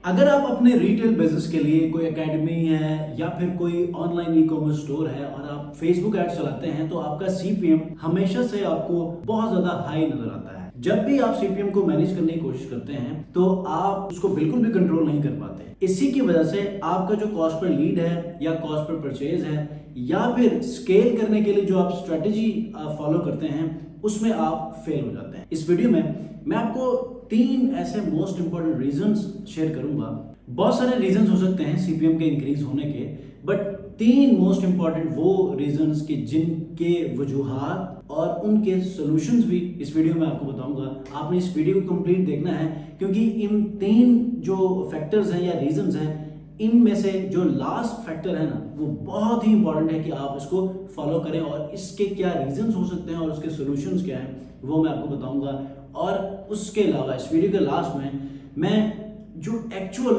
अगर आप अपने रिटेल बिजनेस के लिए कोई एकेडमी है या फिर कोई ऑनलाइन ई कॉमर्स स्टोर है और आप फेसबुक एड चलाते हैं तो आपका सीपीएम हमेशा से आपको बहुत ज्यादा हाई नजर आता है। जब भी आप सीपीएम को मैनेज करने की कोशिश करते हैं तो आप उसको बिल्कुल भी कंट्रोल नहीं कर पाते। इसी की वजह से आपका जो कॉस्ट पर लीड है या कॉस्ट पर परचेज है या फिर स्केल करने के लिए जो आप स्ट्रेटेजी फॉलो करते हैं उसमें आप फेल हो जाते हैं। इस वीडियो में मैं आपको 3 ऐसे मोस्ट इंपॉर्टेंट रीजंस शेयर करूंगा। बहुत सारे रीजंस हो सकते हैं सीपीएम के इंक्रीज होने के, बट 3 मोस्ट इंपॉर्टेंट वो रीजंस के जिनके वजूहात और उनके सॉल्यूशंस भी इस वीडियो में आपको बताऊंगा। आपने इस वीडियो को कंप्लीट देखना है क्योंकि इन 3 जो फैक्टर्स हैं या रीजंस हैं, इनमें से जो लास्ट फैक्टर है ना वो बहुत ही इंपॉर्टेंट है कि आप इसको फॉलो करें और इसके क्या रीजंस हो सकते हैं और उसके सॉल्यूशंस क्या हैं वो मैं आपको बताऊंगा। और उसके अलावा इस वीडियो के लास्ट में मैं जो एक्चुअल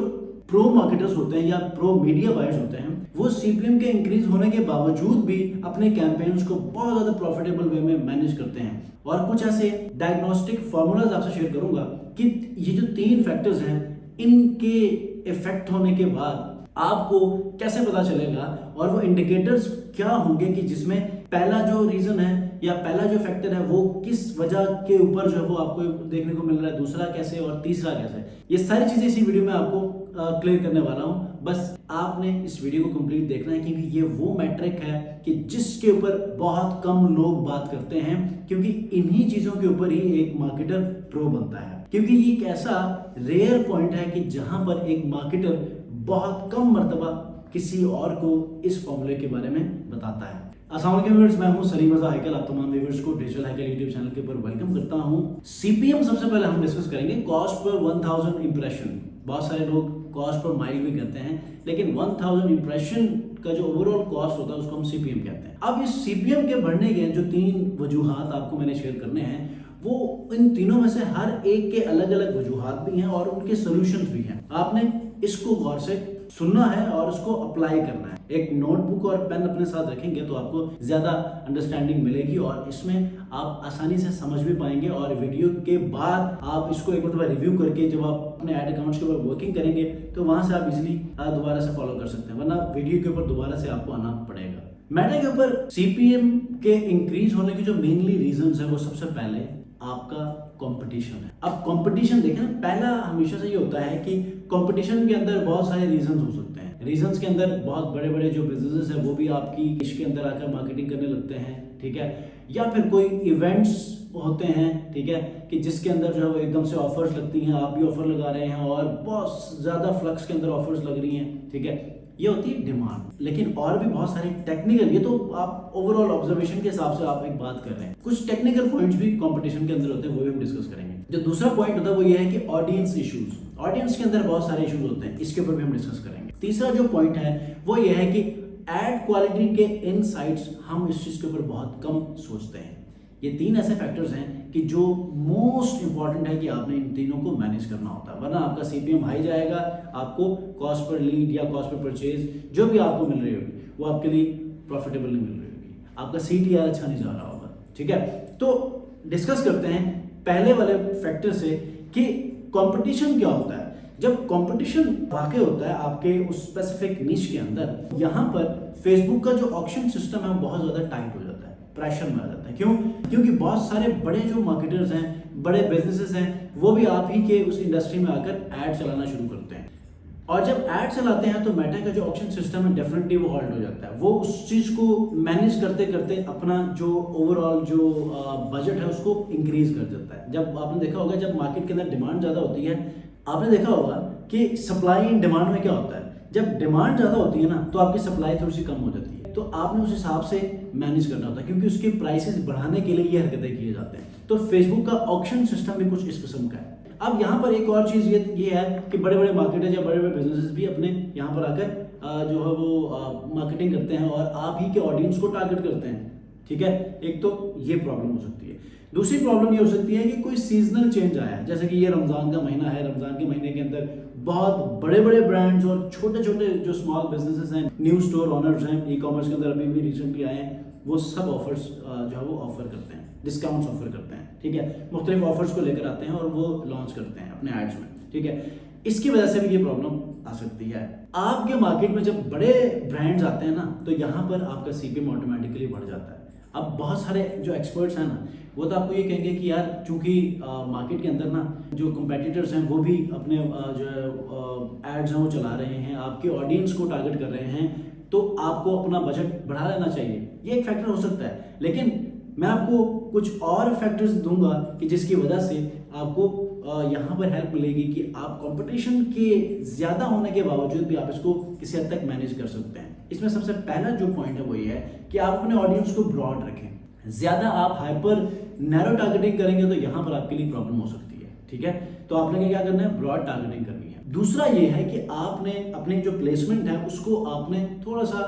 प्रो मार्केटर्स होते हैं या प्रो मीडिया बायर्स होते हैं वो सीपीएम के इंक्रीज होने के बावजूद भी अपने कैंपेन्स को बहुत ज्यादा प्रॉफिटेबल वे में मैनेज करते हैं। और कुछ ऐसे डायग्नोस्टिक फॉर्मूलाज आपसे शेयर करूंगा कि ये जो 3 फैक्टर्स हैं इनके इफेक्ट होने के बाद आपको कैसे पता चलेगा और वो इंडिकेटर्स क्या होंगे कि जिसमें पहला जो रीजन है या पहला जो फैक्टर है वो किस वजह के ऊपर जो है वो आपको देखने को मिल रहा है, दूसरा कैसे और तीसरा कैसे। ये सारी चीजें इसी वीडियो में आपको क्लियर करने वाला हूं। बस आपने इस वीडियो को कंप्लीट देखना है क्योंकि ये वो मैट्रिक है कि जिसके ऊपर बहुत कम लोग बात करते हैं, क्योंकि इन्हीं चीजों के ऊपर ही एक मार्केटर प्रो बनता है। क्योंकि ये एक ऐसा रेयर पॉइंट है कि जहां पर एक मार्केटर बहुत कम मर्तबा किसी और को इस फॉर्मूले के बारे में बताता है। अस्सलाम वालेकुम व्यूअर्स, मैं हूं सलीम रजा हैकल। आप तमाम व्यूअर्स को डिजिटल हैकल यूट्यूब चैनल के ऊपर वेलकम करता हूं। सीपीएम सबसे पहले हम डिस्कस करेंगे कॉस्ट पर 1000 इंप्रेशन। बहुत सारे लोग कॉस्ट पर माइल भी कहते हैं, लेकिन 1000 इंप्रेशन का जो ओवरऑल कॉस्ट होता है उसको हम सीपीएम कहते हैं। अब इस सीपीएम के बढ़ने के जो 3 वजूहात आपको मैंने शेयर करने हैं वो इन तीनों में से हर एक के अलग अलग वजूहात भी हैं और उनके सोल्यूशंस भी हैं। आपने इसको गौर से सुनना है और उसको अप्लाई करना है। एक नोटबुक और पेन अपने साथ रखेंगे तो आपको ज्यादा अंडरस्टैंडिंग मिलेगी और इसमें आप आसानी से समझ भी पाएंगे। और वीडियो के बाद आप इसको एक बार रिव्यू करके जब आप अपने एड अकाउंट्स के ऊपर वर्किंग करेंगे तो वहां से आप इजिली दोबारा से फॉलो कर सकते हैं, वरना वीडियो के ऊपर दोबारा से आपको आना पड़ेगा। मैटर के ऊपर सीपीएम के इंक्रीज होने की जो मेनली रीजंस है वो सबसे पहले आपका कंपटीशन है। अब कंपटीशन देखें ना, पहला हमेशा से ये होता है कि कंपटीशन के अंदर बहुत सारे रीजंस हो सकते हैं। रीजंस के अंदर बहुत बड़े बड़े जो बिजनेसेस हैं वो भी आपकी निश के अंदर आकर मार्केटिंग करने लगते हैं, ठीक है। या फिर कोई इवेंट्स होते हैं, ठीक है, कि जिसके अंदर जो है वो एकदम से ऑफर्स लगती हैं, आप भी ऑफर लगा रहे हैं और बहुत ज्यादा फ्लक्स के अंदर ऑफर्स लग रही हैं, ठीक है। ये होती है डिमांड। लेकिन और भी बहुत सारे टेक्निकल, ये तो आप ओवरऑल ऑब्जर्वेशन के हिसाब से आप एक बात कर रहे हैं, कुछ टेक्निकल पॉइंट्स भी कंपटीशन के अंदर होते हैं, वो भी हम डिस्कस करेंगे। जो दूसरा पॉइंट होता है वो ये है कि ऑडियंस इश्यूज। ऑडियंस के अंदर बहुत सारे इश्यूज होते हैं, इसके ऊपर भी हम डिस्कस करेंगे। तीसरा जो पॉइंट है वो ये है कि एड क्वालिटी के इनसाइट्स हम इस चीज के ऊपर बहुत कम सोचते हैं। ये 3 ऐसे फैक्टर्स हैं कि जो मोस्ट इंपॉर्टेंट है कि आपने इन तीनों को मैनेज करना होता है, वरना आपका सीपीएम हाई जाएगा, आपको कॉस्ट पर लीड या कॉस्ट पर परचेज जो भी आपको मिल रही होगी वो आपके लिए प्रॉफिटेबल नहीं मिल रही होगी, आपका सीटीआर अच्छा नहीं जा रहा होगा, ठीक है। तो डिस्कस करते हैं पहले वाले फैक्टर से कि कंपटीशन क्या होता है। जब कंपटीशन वाकई होता है आपके उस स्पेसिफिक निश के अंदर, यहाँ पर फेसबुक का जो ऑक्शन सिस्टम है बहुत ज्यादा टाइट हो जाता है, प्रेशर में आ जाता है। क्यों? क्योंकि बहुत सारे बड़े जो मार्केटर्स हैं, बड़े बिजनेसेस हैं, वो भी आप ही के उस इंडस्ट्री में आकर ऐड चलाना शुरू करते हैं। और जब ऐड चलाते हैं तो मेटा का जो ऑक्शन सिस्टम है डेफिनेटली वो हॉल्ट हो जाता है। वो उस चीज को मैनेज करते करते अपना जो ओवरऑल जो बजट है उसको इंक्रीज कर देता है। जब आपने देखा होगा जब मार्केट के अंदर डिमांड ज्यादा होती है, आपने देखा होगा कि सप्लाई एंड डिमांड में क्या होता है, जब डिमांड ज्यादा होती है ना तो आपकी सप्लाई थोड़ी सी कम हो जाती है, तो आपने उस हिसाब से मैनेज करना होता है क्योंकि उसकी प्राइसेस बढ़ाने के लिए ये हरकतें किए जाते हैं। तो फेसबुक का ऑक्शन सिस्टम भी कुछ इस किस्म का है। अब यहाँ पर एक और चीज ये है कि बड़े बड़े मार्केटर्स या बड़े बड़े बिजनेसेस भी अपने यहाँ पर आकर जो है वो मार्केटिंग करते हैं और आप ही के ऑडियंस को टारगेट करते हैं, ठीक है। एक तो ये प्रॉब्लम हो सकती है। दूसरी प्रॉब्लम ये हो सकती है कि कोई सीजनल चेंज आया है, जैसे कि ये रमजान का महीना है, रमजान के महीने के अंदर बहुत बड़े बड़े ब्रांड्स और छोटे छोटे जो स्मॉल बिजनेसेस हैं, न्यू स्टोर ओनर्स हैं, ई कॉमर्स के अंदर अभी भी रिसेंटली आए हैं, वो सब ऑफर्स जो है वो ऑफर करते हैं, डिस्काउंट्स ऑफर करते हैं, ठीक है। मुख्तलिफ ऑफर्स को लेकर आते हैं और वो लॉन्च करते हैं अपने एड्स में, ठीक है। इसकी वजह से भी ये प्रॉब्लम आ सकती है। आपके मार्केट में जब बड़े ब्रांड्स आते हैं ना, तो यहाँ पर आपका सीपीएम ऑटोमेटिकली बढ़ जाता है। अब बहुत सारे जो एक्सपर्ट्स हैं ना, वो तो आपको ये कहेंगे कि यार चूंकि मार्केट के अंदर ना जो कंपेटिटर्स हैं वो भी अपने जो एड्स हैं वो चला रहे हैं, आपके ऑडियंस को टारगेट कर रहे हैं, तो आपको अपना बजट बढ़ा लेना चाहिए। ये एक फैक्टर हो सकता है, लेकिन मैं आपको कुछ और फैक्टर्स दूंगा कि जिसकी वजह से आपको यहाँ पर हेल्प मिलेगी कि आप कंपटीशन के ज़्यादा होने के बावजूद भी आप इसको किसी हद तक मैनेज कर सकते हैं। इसमें सबसे पहला जो पॉइंट है वो ये है कि आप अपने ऑडियंस को ब्रॉड रखें। ज़्यादा आप हाइपर नैरो टारगेटिंग करेंगे तो यहाँ पर आपके लिए प्रॉब्लम हो सकती है। ठीक है, तो आपने क्या करना है, ब्रॉड टारगेटिंग करनी है। दूसरा ये है कि आपने अपने जो प्लेसमेंट है उसको आपने थोड़ा सा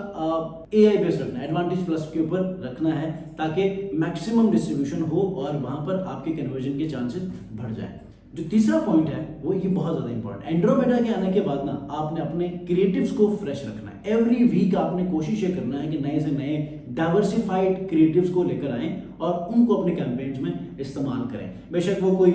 AI बेस्ड रखना है, एडवांटेज प्लस के ऊपर रखना है, ताकि मैक्सिमम डिस्ट्रीब्यूशन हो और वहां पर आपके कन्वर्जन के चांसेस बढ़ जाए। जो तीसरा पॉइंट है वो ये बहुत ज्यादा इंपॉर्टेंट, एंड्रोमेडा के आने के बाद ना आपने अपने क्रिएटिव्स को फ्रेश रखना है। एवरी वीक आपने कोशिश ये करना है कि नए से नए डाइवर्सिफाइड क्रिएटिव्स को लेकर आएं और उनको अपने कैंपेन्स में इस्तेमाल करें। बेशक वो कोई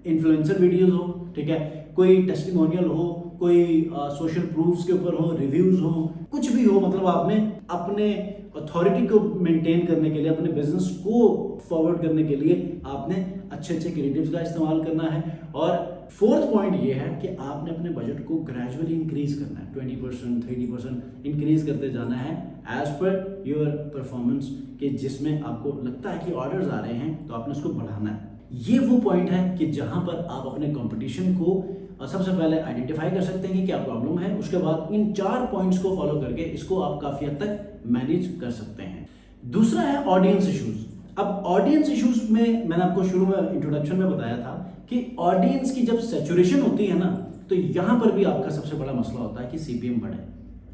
इन्फ्लुएंसर वीडियोस हो, ठीक है, कोई टेस्टिमोनियल हो, कोई सोशल प्रूफ्स के ऊपर हो, रिव्यूज हो, कुछ भी हो, मतलब आपने अपने अथॉरिटी को मेंटेन करने के लिए, अपने बिजनेस को फॉरवर्ड करने के लिए आपने अच्छे अच्छे क्रिएटिव्स का इस्तेमाल करना है। और फोर्थ पॉइंट ये है कि आपने अपने बजट को ग्रेजुअली इंक्रीज करना है, 20% 30% इंक्रीज करते जाना है एज पर योर परफॉर्मेंस, कि जिसमें आपको लगता है कि ऑर्डर्स आ रहे हैं तो आपने उसको बढ़ाना है। ये वो पॉइंट है कि जहां पर आप अपने कंपटीशन को सबसे पहले आइडेंटिफाई कर सकते हैं कि क्या प्रॉब्लम है, उसके बाद इन 4 पॉइंट्स को फॉलो करके इसको आप काफी हद तक मैनेज कर सकते हैं। दूसरा है ऑडियंस इश्यूज। अब ऑडियंस इश्यूज में मैंने आपको शुरू में इंट्रोडक्शन में बताया था कि ऑडियंस की जब सैचुरेशन होती है ना, तो यहां पर भी आपका सबसे बड़ा मसला होता है कि सीपीएम बढ़े।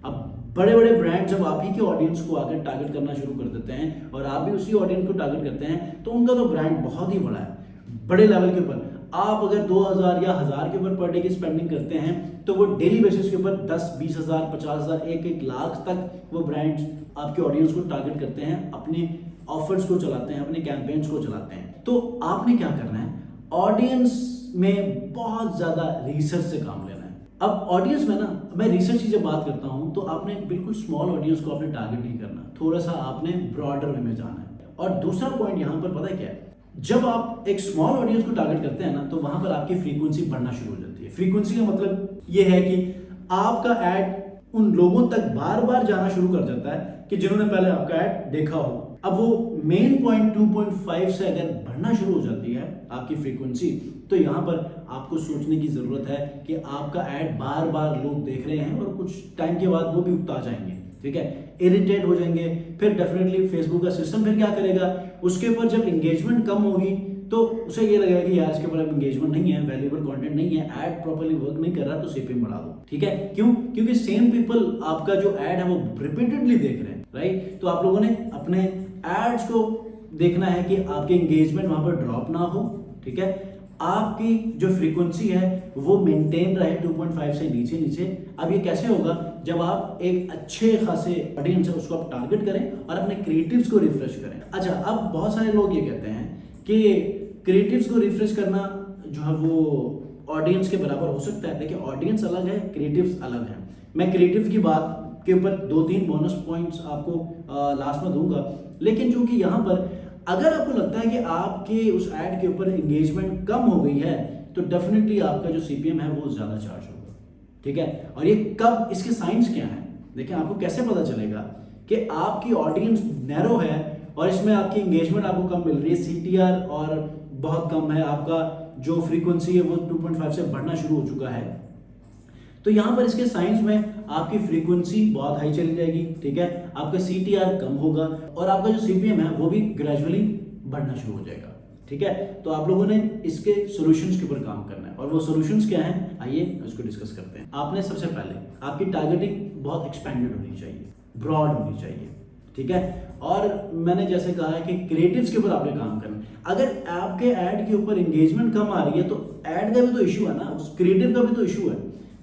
अब बड़े बड़े ब्रांड जब आप ही के ऑडियंस को आकर टारगेट करना शुरू कर देते हैं और आप भी उसी ऑडियंस को टारगेट करते हैं, तो उनका तो ब्रांड बहुत ही बड़ा है, बड़े लेवल के ऊपर। आप अगर 2000 या 1000 के ऊपर पर डे की स्पेंडिंग करते हैं, तो वो डेली बेसिस के ऊपर 10-20 हज़ार, 50 हज़ार, 1-1 लाख तक वो ब्रांड्स आपके ऑडियंस को टारगेट करते हैं, अपने ऑफर्स को चलाते हैं, अपने कैंपेन्स को चलाते हैं। तो आपने क्या करना है, ऑडियंस में बहुत ज्यादा रिसर्च से काम लेना है। अब ऑडियंस में ना, मैं रिसर्च की जब बात करता हूं तो आपने बिल्कुल स्मॉल ऑडियंस को आपने टारगेट नहीं करना, थोड़ा सा आपने ब्रॉडर वे में जाना है। और दूसरा पॉइंट यहां पर पता है क्या है, जब आप एक स्मॉल ऑडियंस को टारगेट करते हैं ना, तो वहां पर आपकी फ्रीक्वेंसी बढ़ना शुरू हो जाती है। फ्रीक्वेंसी का मतलब यह है कि आपका ऐड उन लोगों तक बार बार जाना शुरू कर जाता है कि जिन्होंने पहले आपका ऐड देखा हो। अब वो मेन पॉइंट 2.5 से अगर बढ़ना शुरू हो जाती है आपकी फ्रीक्वेंसी, तो यहां पर आपको सोचने की जरूरत है कि आपका ऐड बार बार लोग देख रहे हैं और कुछ टाइम के बाद वो भी उकता जाएंगे, ठीक है, इरिटेट हो जाएंगे। फिर डेफिनेटली फेसबुक का सिस्टम फिर क्या करेगा, उसके ऊपर जब एंगेजमेंट कम होगी तो उसे ये लगेगा कि यार इसके ऊपर एंगेजमेंट नहीं है, वैल्यूएबल कंटेंट नहीं है, ऐड प्रॉपर्ली वर्क नहीं कर रहा, तो सीपीएम बढ़ा दो। ठीक है, क्यों? क्योंकि सेम पीपल आपका जो ऐड है वो रिपीटेडली देख रहे हैं, राइट? तो आप लोगों ने अपने एड्स को देखना है कि आपके एंगेजमेंट वहां पर ड्रॉप ना हो, ठीक है, आपकी जो फ्रीक्वेंसी है वो मेंटेन रहे 2.5 से नीचे नीचे। अब ये कैसे होगा, जब आप एक अच्छे खासे ऑडियंस है उसको आप टारगेट करें और अपने क्रिएटिव्स को रिफ्रेश करें। अच्छा, अब बहुत सारे लोग ये कहते हैं कि क्रिएटिव्स को रिफ्रेश करना जो है वो ऑडियंस के बराबर हो सकता है। देखिए, ऑडियंस अलग है, क्रिएटिव्स अलग है। मैं क्रिएटिव की बात के ऊपर 2-3 बोनस पॉइंट्स आपको लास्ट में दूंगा, लेकिन चूंकि यहाँ पर अगर आपको लगता है कि आपके उस ऐड के ऊपर एंगेजमेंट कम हो गई है, तो डेफिनेटली आपका जो सीपीएम है वो ज्यादा चार्ज होगा, ठीक है। और ये कब, इसके साइंस क्या है, देखिए आपको कैसे पता चलेगा कि आपकी ऑडियंस नैरो है और इसमें आपकी एंगेजमेंट आपको कम मिल रही है, सीटीआर और बहुत कम है, आपका जो फ्रीक्वेंसी है वो 2.5 से बढ़ना शुरू हो चुका है, तो यहां पर इसके साइंस में आपकी फ्रीक्वेंसी बहुत हाई चली जाएगी, ठीक है, आपका सीटीआर कम होगा और आपका जो सीपीएम है वो भी ग्रेजुअली बढ़ना शुरू हो जाएगा, ठीक है। तो आप लोगों ने इसके सॉल्यूशंस के ऊपर काम करना है, और वो सॉल्यूशंस क्या हैं, आइए उसको डिस्कस करते हैं। आपने सबसे पहले आपकी टारगेटिंग बहुत एक्सपेंडेड होनी चाहिए, ब्रॉड होनी चाहिए, ठीक है। और मैंने जैसे कहा है कि क्रिएटिव्स के ऊपर आपने काम करना है। अगर आपके ऐड के ऊपर एंगेजमेंट कम आ रही है, तो ऐड का भी तो इशू है ना, उस क्रिएटिव का भी तो इशू है,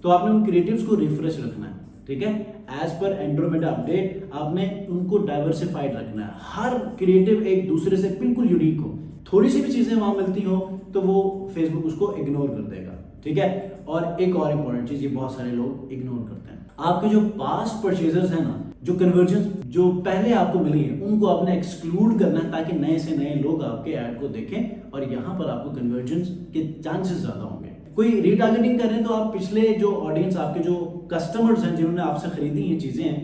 तो आपने उन क्रिएटिव्स को रिफ्रेश रखना है, ठीक है। एज पर एंड्रोमेडा अपडेट आपने उनको डाइवर्सिफाइड रखना है, हर क्रिएटिव एक दूसरे से बिल्कुल यूनिक हो, थोड़ी सी भी चीजें वहां मिलती हो तो वो फेसबुक उसको इग्नोर कर देगा, ठीक है। और एक और इम्पॉर्टेंट चीज, ये बहुत सारे लोग इग्नोर करते हैं, आपके जो पास्ट परचेजर्स हैं ना, जो कन्वर्जन जो पहले आपको मिली है, उनको आपने एक्सक्लूड करना है ताकि नए से नए लोग आपके ऐड को देखें और यहाँ पर आपको कन्वर्जन के चांसेस ज्यादा होंगे। कोई रीटारगेटिंग कर रहे हैं तो आप पिछले जो ऑडियंस, आपके जो कस्टमर्स हैं जिन्होंने आपसे खरीदी ये चीजें हैं,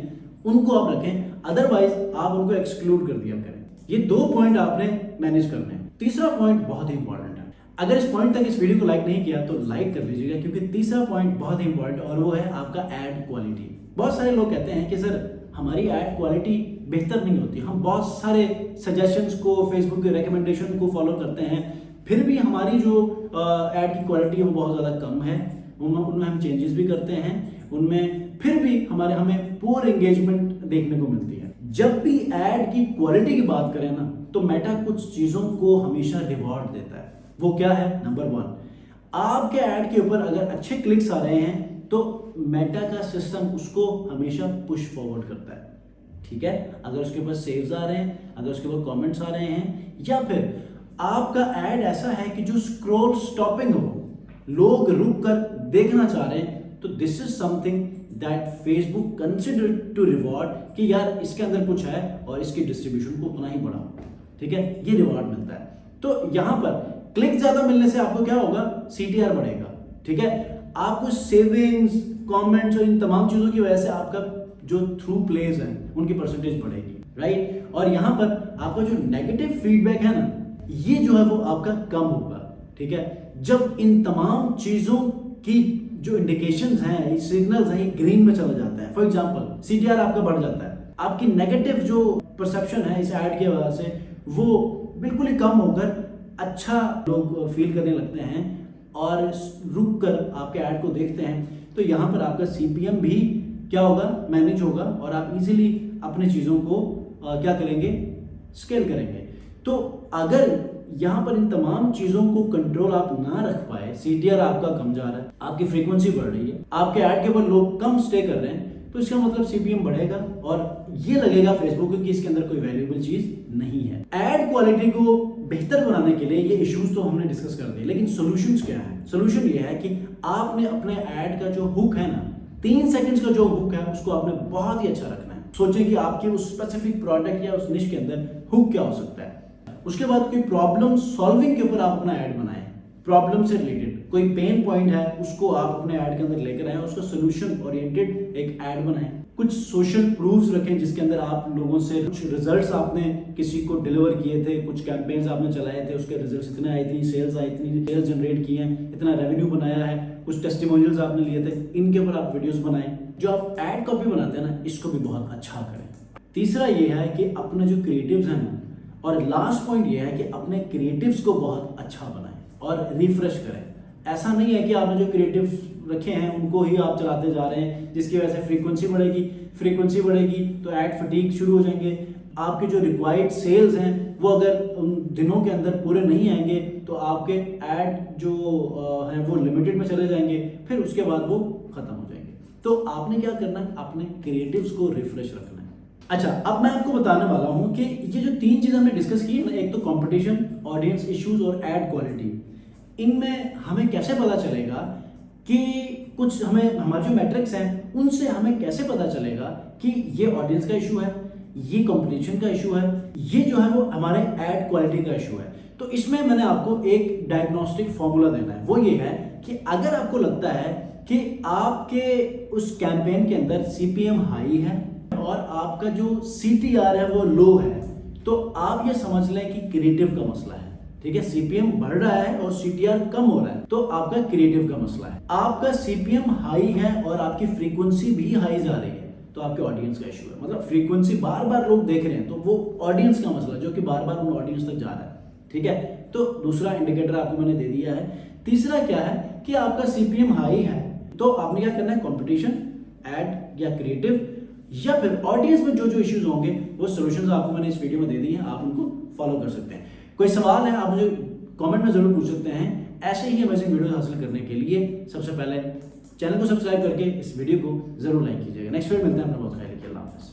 उनको आप रखें, अदरवाइज आप उनको एक्सक्लूड कर दिया करें। ये 2 पॉइंट आपने मैनेज करने हैं। तीसरा पॉइंट बहुत ही इंपॉर्टेंट है, अगर इस पॉइंट तक इस वीडियो को लाइक नहीं किया तो लाइक कर लीजिएगा, क्योंकि तीसरा पॉइंट बहुत ही इंपॉर्टेंट और वो है आपका एड क्वालिटी। बहुत सारे लोग कहते हैं कि सर हमारी एड क्वालिटी बेहतर नहीं होती, हम बहुत सारे सजेशंस को, फेसबुक के रिकमेंडेशन को फॉलो करते हैं, फिर भी हमारी जो एड की क्वालिटी है वो बहुत ज़्यादा कम है, उनमें हम चेंजेस भी करते हैं, उनमें फिर भी हमें पुअर एंगेजमेंट देखने को मिलती है। जब भी एड की क्वालिटी की बात करें ना, तो मेटा कुछ चीज़ों को हमेशा रिवॉर्ड देता है। वो क्या है? नंबर 1, आपके ऐड के ऊपर अगर अच्छे क्लिक्स आ रहे हैं तो मेटा का सिस्टम उसको हमेशा पुश फॉरवर्ड करता है, ठीक है। अगर उसके ऊपर सेव्स आ रहे हैं, अगर उसके ऊपर कमेंट्स आ रहे हैं, या फिर आपका ऐड ऐसा है कि जो स्क्रॉल स्टॉपिंग हो, लोग रुक कर देखना चाह रहे हैं, तो this is something that Facebook consider to reward कि यार इसके अंदर कुछ है और इसकी डिस्ट्रीब्यूशन को उतना ही बढ़ाओ, ठीक है, ये रिवॉर्ड मिलता है। तो यहां पर क्लिक ज्यादा मिलने से आपको क्या होगा? CTR बढ़ेगा, ठीक है। आपको सेविंग्स, कमेंट्स और इन तमाम चीजों की वजह से आपका जो थ्रू प्लेज है उनकी परसेंटेज बढ़ेगी, राइट। और यहां पर आपका जो नेगेटिव फीडबैक है ना, ये जो है वो आपका कम होगा, ठीक है। जब इन तमाम चीजों की जो इंडिकेशंस हैं, सिग्नल्स हैं, ग्रीन में चला जाता है, फॉर एग्जांपल CTR आपका बढ़ जाता है, आपकी नेगेटिव जो परसेप्शन है इस ऐड की वजह से वो बिल्कुल ही कम होकर अच्छा लोग फील करने लगते हैं और रुक कर आपके ऐड को देखते हैं, तो यहाँ पर आपका CPM भी क्या होगा? मैनेज होगा और आप इजीली अपने चीज़ों को क्या करेंगे? स्केल करेंगे। तो अगर यहाँ पर इन तमाम चीज़ों को कंट्रोल आप ना रख पाए, CTR आपका कम जा रहा है, आपकी फ्रीक्वेंसी बढ़ रही है, आपके ऐड के ऊपर लोग कम स्टे कर रहे हैं, तो इसका मतलब CPM बढ़ेगा और ये लगेगा फेसबुक को कि इसके अंदर कोई वैल्यूएबल चीज नहीं है। ऐड क्वालिटी को बेहतर बनाने के लिए ये इश्यूज तो हमने डिस्कस कर दिए, लेकिन सॉल्यूशंस क्या है? सॉल्यूशन ये है कि आपने अपने ऐड का जो हुक है ना, 3 सेकंड्स का जो हुक है उसको आपने बहुत ही अच्छा रखना है। सोचें कि आपके उस स्पेसिफिक प्रोडक्ट या उस निश के अंदर हुक क्या हो सकता है। उसके बाद कोई प्रॉब्लम सॉल्विंग के ऊपर आप अपना ऐड बनाएं, प्रॉब्लम से रिलेटेड कोई पेन पॉइंट है उसको आप अपने ऐड के अंदर लेकर आए, उसका सोल्यूशन ओरिएंटेड एक ऐड बनाएं। कुछ सोशल प्रूफ्स रखें जिसके अंदर आप लोगों से कुछ रिजल्ट्स आपने किसी को डिलीवर किए थे, कुछ कैंपेन्स आपने चलाए थे, उसके रिजल्ट्स इतने आए थे, सेल्स आई, इतनी सेल्स जनरेट की हैं, इतना रेवेन्यू बनाया है, कुछ टेस्टिमोनियल्स आपने लिए थे, इनके ऊपर आप वीडियोस बनाएं। जो आप ऐड कॉपी बनाते हैं ना, इसको भी बहुत अच्छा करें। तीसरा ये है कि अपने जो क्रिएटिव्स हैं ना, और लास्ट पॉइंट ये है कि अपने क्रिएटिव्स को बहुत अच्छा बनाएं और रिफ्रेश करें। ऐसा नहीं है कि आपने जो क्रिएटिव्स रखे हैं उनको ही आप चलाते जा रहे हैं, जिसकी वजह से फ्रीक्वेंसी बढ़ेगी तो ऐड फटीग शुरू हो जाएंगे। आपके जो रिक्वायर्ड सेल्स हैं वो अगर उन दिनों के अंदर पूरे नहीं आएंगे तो आपके ऐड जो हैं वो लिमिटेड में चले जाएंगे, फिर उसके बाद वो खत्म हो जाएंगे। तो आपने क्या करना है? अपने क्रिएटिव्स को रिफ्रेश रखना है। अच्छा, अब मैं आपको बताने वाला हूं कि ये जो 3 चीजें हमने डिस्कस की है ना, एक तो कंपटीशन, ऑडियंस इश्यूज और ऐड क्वालिटी, इनमें हमें कैसे पता चलेगा कि कुछ हमें हमारे जो मैट्रिक्स हैं उनसे हमें कैसे पता चलेगा कि ये ऑडियंस का इशू है, ये कंपटीशन का इशू है, ये जो है वो हमारे ऐड क्वालिटी का इशू है। तो इसमें मैंने आपको एक डायग्नोस्टिक फॉर्मूला देना है। वो ये है कि अगर आपको लगता है कि आपके उस कैंपेन के अंदर CPM हाई है और आपका जो CTR है वो लो है, तो आप ये समझ लें कि क्रिएटिव का मसला है, ठीक है। CPM बढ़ रहा है और CTR कम हो रहा है, तो आपका क्रिएटिव का मसला है। आपका CPM हाई है और आपकी फ्रीक्वेंसी भी हाई जा रही है, तो आपके ऑडियंस का इशू है। मतलब फ्रीक्वेंसी बार बार लोग देख रहे हैं, तो वो ऑडियंस का मसला जो कि बार बार उन ऑडियंस तक जा रहा है, ठीक है। तो दूसरा इंडिकेटर आपको मैंने दे दिया है। तीसरा क्या है कि आपका CPM हाई है, तो आपने क्या करना है? कंपटीशन, ऐड या क्रिएटिव या फिर ऑडियंस में जो जो इश्यूज होंगे वो सॉल्यूशंस आपको मैंने इस वीडियो में दे दिए हैं, आप उनको फॉलो कर सकते हैं। कोई सवाल है आप मुझे कमेंट में जरूर पूछ सकते हैं। ऐसे ही अमेजिंग वीडियो हासिल करने के लिए सबसे पहले चैनल को सब्सक्राइब करके इस वीडियो को जरूर लाइक कीजिएगा। नेक्स्ट वीडियो मिलते हैं, अपना बहुत ख्याल।